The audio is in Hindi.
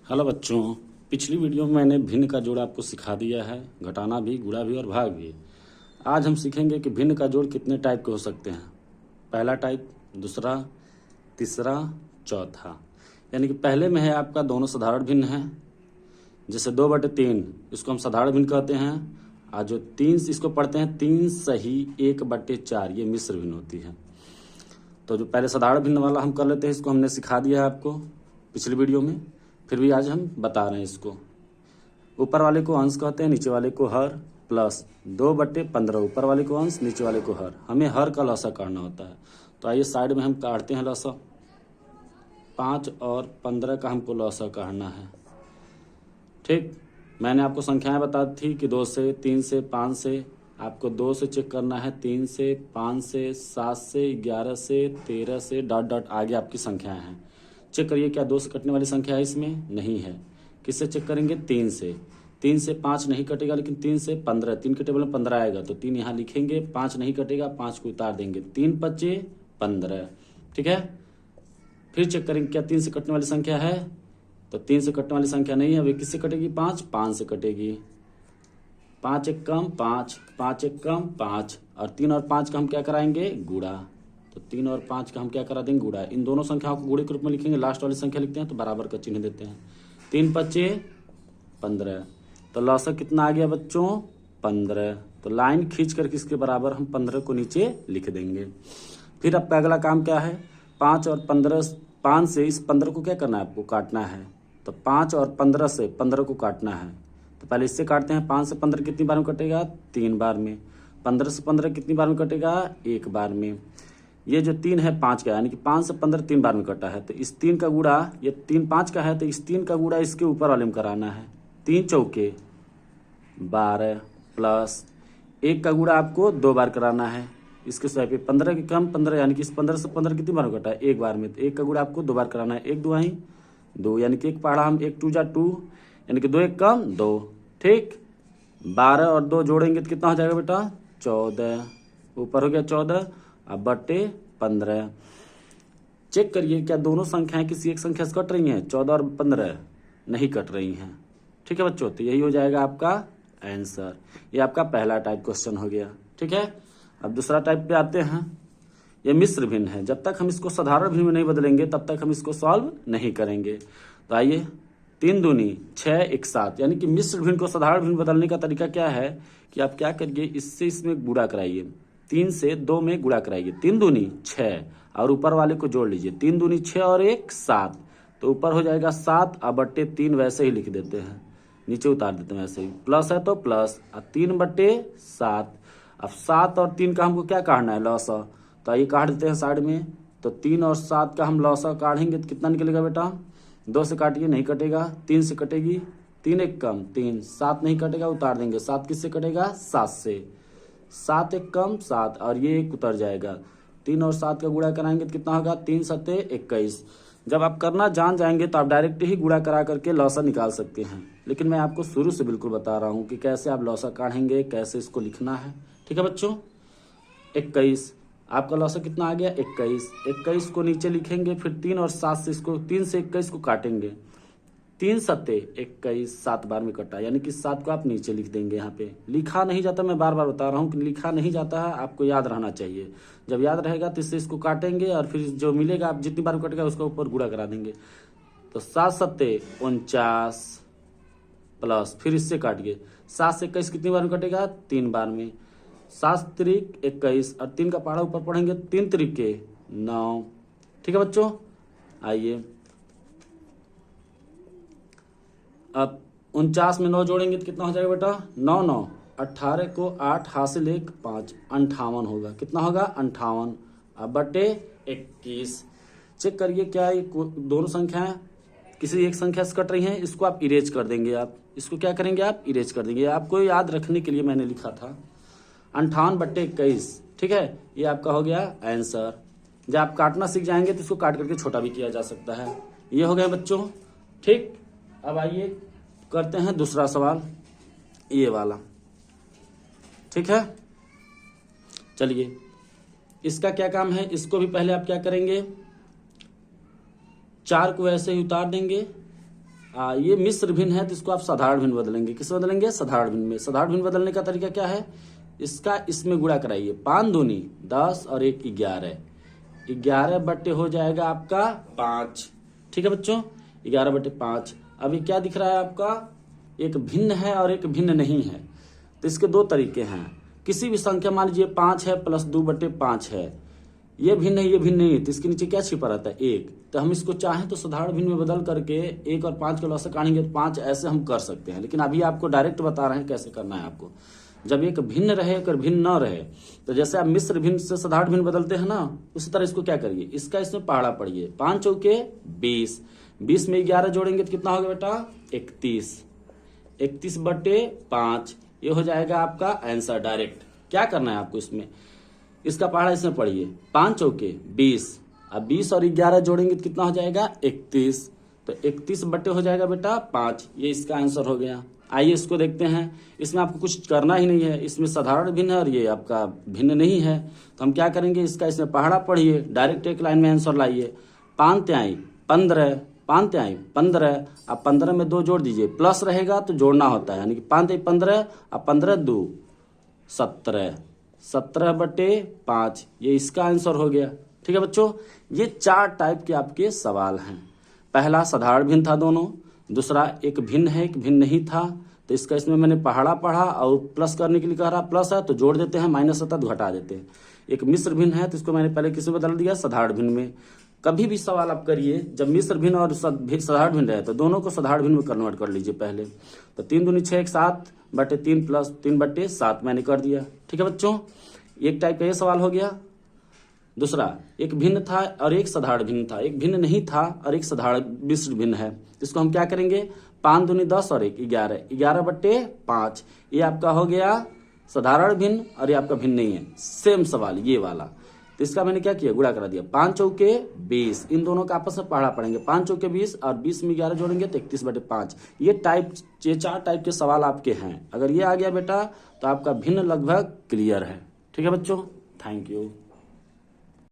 हेलो बच्चों, पिछली वीडियो में मैंने भिन्न का जोड़ आपको सिखा दिया है, घटाना भी, गुणा भी और भाग भी। आज हम सीखेंगे कि भिन्न का जोड़ कितने टाइप के हो सकते हैं। पहला टाइप, दूसरा, तीसरा, चौथा। यानी कि पहले में है आपका दोनों साधारण भिन्न है, जैसे 2/3 इसको हम साधारण भिन्न कहते हैं, और जो 3 इसको पढ़ते हैं 3 सही 1/4, ये मिश्र भिन्न होती है। तो जो पहले साधारण भिन्न वाला हम कर लेते हैं, इसको हमने सिखा दिया है आपको पिछली वीडियो में, फिर भी आज हम बता रहे हैं इसको। ऊपर वाले को अंश कहते हैं, नीचे वाले को हर, प्लस 2/15 ऊपर वाले को अंश, नीचे वाले को हर। हमें हर का लसा काटना होता है, तो आइए साइड में हम काटते हैं लसा। 5 और 15 का हमको लसा काटना है। ठीक, मैंने आपको संख्याएं बता दी थी कि 2 से, 3 से, 5 से। आपको 2 से चेक करना है, 3 से, 5 से, 7 से, 11 से, 13 से, डॉट डॉट आगे आपकी संख्याएं हैं। चेक करिए क्या 2 से कटने वाली संख्या है इसमें? नहीं है। किससे चेक करेंगे? 3 से। 3 से 5 नहीं कटेगा, लेकिन 3 से 15, 3 के टेबल में 15 आएगा, तो 3 यहाँ लिखेंगे। 5 नहीं कटेगा, 5 को उतार देंगे। 3 5 15। ठीक है, फिर चेक करेंगे क्या 3 से कटने वाली संख्या है? तो 3 से कटने वाली संख्या नहीं है। वे किससे कटेगी? 5 से कटेगी। 5 एक कम 5, 5 एक कम 5, और 3 और 5 का हम क्या कराएंगे? गुणा। तो 3 और 5 का हम क्या करा देंगे? गुणा। इन दोनों संख्याओं को गुणे के रूप में लिखेंगे, लास्ट वाली संख्या लिखते हैं तो बराबर का चिन्ह देते हैं। 3 5 15, तो लौसा कितना आ गया बच्चों? 15। तो लाइन खींच कर किसके बराबर? हम 15 को नीचे लिख देंगे। फिर आपका अगला काम क्या है? 5 और 15, 5 से इस 15 को क्या करना है? आपको काटना है। तो 5 और 15 से 15 को काटना है, तो पहले इससे काटते हैं। 5 से 15 कितनी बार में कटेगा? 3 बार में। 15 से 15 कितनी बार में कटेगा? 1 बार में। ये जो 3 है 5 का, यानी कि 5 से 15 3 बार में कटा है, तो इस 3 का गुणा, ये 3 5 का है, तो इस 3 का गुणा इसके ऊपर वाले में कराना है। 3 चौके 12, प्लस 1 का गुणा आपको 2 बार कराना है। इसके सिवाय पे 15 के कम 15, यानी कि इस 15 से 15 कितनी बार में कटा है? 1 बार में। तो 1 का गुणा आपको 2 बार कराना है। 1 2 आई 2, यानी कि 1 पढ़ा हम, 1 2 जा 2, यानी कि 2 1 कम 2। ठीक, 12 और 2 जोड़ेंगे तो कितना हो जाएगा बेटा? 14। ऊपर हो गया 14, अब बटे 15। चेक करिए क्या दोनों संख्याएं किसी एक संख्या से कट रही हैं? 14 और 15 नहीं कट रही हैं। ठीक है बच्चों, तो यही हो जाएगा आपका आंसर। ये आपका पहला टाइप क्वेश्चन हो गया। ठीक है, अब दूसरा टाइप पे आते हैं। ये मिश्र भिन्न है। जब तक हम इसको साधारण भिन्न में नहीं बदलेंगे तब तक हम इसको सॉल्व नहीं करेंगे। तो आइए, 3 दूनी 6 1 7, यानी कि मिश्र भिन्न को साधारण भिन्न बदलने का तरीका क्या है कि आप क्या करिए, इससे इसमें गुणा कराइए। 3 से 2 में गुणा कराइए। 3 दूनी 6, और ऊपर वाले को जोड़ लीजिए। 3 दूनी 6 और 1 7, तो ऊपर हो जाएगा 7, अब बट्टे 3 वैसे ही लिख देते हैं, नीचे उतार देते हैं वैसे ही। प्लस है तो प्लस, और 3/7। अब 7 और 3 का हमको क्या काटना है? लौसा। तो आइए काट देते हैं साइड में। तो 3 और 7 का हम लौसा काटेंगे तो कितना निकलेगा बेटा? 2 से काटिए, नहीं कटेगा। 3 से कटेगी, 3 1 कम 3, 7 नहीं कटेगा, उतार देंगे। 7 किससे कटेगा? 7 से। 7 1 कम 7, और ये 1 उतर जाएगा। 3 और 7 का गुणा कराएंगे तो कितना होगा? 3 7 21। जब आप करना जान जाएंगे तो आप डायरेक्ट ही गुणा करा करके लौसा निकाल सकते हैं, लेकिन मैं आपको शुरू से बिल्कुल बता रहा हूँ कि कैसे आप लौसा काटेंगे, कैसे इसको लिखना है। ठीक है बच्चों, 21 आपका लौसा कितना आ गया? 21। 21 को नीचे लिखेंगे, फिर 3 और 7 से इसको, 3 से 21 को काटेंगे। 3 7 21, 7 बार में कटा, यानी कि 7 को आप नीचे लिख देंगे। यहाँ पे लिखा नहीं जाता, मैं बार बार बता रहा हूँ कि लिखा नहीं जाता है, आपको याद रहना चाहिए। जब याद रहेगा तो इससे इसको काटेंगे, और फिर जो मिलेगा आप जितनी बार कटेगा उसका ऊपर गुणा करा देंगे। तो 7 7 49, प्लस फिर इससे काटिए। 7 से 21 कितनी बार में कटेगा? 3 बार में। 7 3 21, और 3 का पहाड़ा ऊपर पढ़ेंगे, 3 3 9। ठीक है बच्चों, आइए अब 49 में 9 जोड़ेंगे तो कितना हो जाएगा बेटा? 9 9 18 को 8 हासिल 1 5, 58 होगा। कितना होगा? 58। अब बटे 21। चेक करिए क्या ये दोनों संख्याएं किसी एक संख्या से कट रही हैं? इसको आप इरेज कर देंगे। आप इसको क्या करेंगे? आप इरेज कर देंगे। आपको याद रखने के लिए मैंने लिखा था 58/21। ठीक है, ये आपका हो गया आंसर। जब आप काटना सीख जाएंगे तो इसको काट करके छोटा भी किया जा सकता है। ये हो गया बच्चों। ठीक, अब आइए करते हैं दूसरा सवाल, ये वाला। ठीक है, चलिए इसका क्या काम है? इसको भी पहले आप क्या करेंगे, 4 को ऐसे ही उतार देंगे, ये मिश्र भिन्न है तो इसको आप साधारण भिन्न बदलेंगे। किस बदलेंगे? साधारण भिन्न में। साधारण भिन्न बदलने का तरीका क्या है? इसका इसमें गुणा कराइए। 5 दूनी 10 और 1 11। 11 बट्टे हो जाएगा आपका 5। ठीक है बच्चों, 11/5। अब ये क्या दिख रहा है आपका? एक भिन्न है और एक भिन्न नहीं है। तो इसके दो तरीके हैं। किसी भी संख्या, मान लीजिए 5 है प्लस 2/5 है, ये भिन्न है ये भिन्न नहीं है, तो इसके नीचे क्या छिपा रहता है? 1। तो हम इसको चाहें तो साधारण भिन्न में बदल करके 1 और 5 के लॉस काटेंगे तो 5, ऐसे हम कर सकते हैं। लेकिन अभी आपको डायरेक्ट बता रहे हैं कैसे करना है आपको। जब एक भिन्न रहे एक भिन्न न रहे, तो जैसे आप मिश्र भिन्न से साधारण भिन्न बदलते हैं ना, उसी तरह इसको क्या करिए, इसका इसमें पहाड़ा पड़िए। 5 चौके 20, 20 में 11 जोड़ेंगे तो कितना होगा बेटा? 31। 31/5 ये हो जाएगा आपका आंसर। डायरेक्ट क्या करना है आपको, इसमें इसका पहाड़ा इसमें पढ़िए। 5 चौके 20, अब 20 और 11 जोड़ेंगे तो कितना हो जाएगा? 31। तो 31 बट्टे हो जाएगा बेटा 5। ये इसका आंसर हो गया। आइए इसको देखते हैं। इसमें आपको कुछ करना ही नहीं है, इसमें साधारण भिन्न है और ये आपका भिन्न नहीं है। तो हम क्या करेंगे, इसका इसमें पहाड़ा पढ़िए, डायरेक्ट एक लाइन में आंसर लाइए। 5 तिहाई 15, 5 तिहाई 15। अब 15 में 2 जोड़ दीजिए, प्लस रहेगा तो जोड़ना होता है, यानी कि 5 तिहाई 15, अब 15 2 17, 17/5 ये इसका आंसर हो गया। ठीक है बच्चों, ये 4 टाइप के आपके सवाल हैं। पहला साधारण भिन्न था दोनों, दूसरा एक भिन्न है एक भिन्न नहीं था, तो इसका इसमें मैंने पहाड़ा पढ़ा और प्लस करने के लिए कह रहा प्लस है तो जोड़ देते हैं, माइनस होता है तो घटा देते हैं। एक मिश्र भिन्न है तो इसको मैंने पहले किस में बदल दिया? साधारण भिन्न में। कभी भी सवाल आप करिए, जब मिश्र भिन्न और साधारण भिन्न रहे तो दोनों को साधारण भिन्न में कन्वर्ट कर लीजिए पहले। तो 3 दूनी 6 7/3 प्लस 3/7 मैंने कर दिया। ठीक है बच्चों, एक टाइप का ये सवाल हो गया। दूसरा, एक भिन्न था और एक साधारण भिन्न था, एक भिन्न नहीं था और एक साधारण मिश्र भिन्न है। इसको हम क्या करेंगे? 5 दूनी 10 और 1 11, 11/5 ये आपका हो गया साधारण भिन्न और ये आपका भिन्न नहीं है। सेम सवाल ये वाला, तो इसका मैंने क्या किया? गुणा करा दिया। 5 चौके 20, इन दोनों का आपस में पहाड़ा पड़ेंगे। 5 चौके 20 और 20 में 11 जोड़ेंगे तो 31/5। ये 4 टाइप के सवाल आपके हैं। अगर ये आ गया बेटा तो आपका भिन्न लगभग क्लियर है। ठीक है बच्चों, थैंक यू।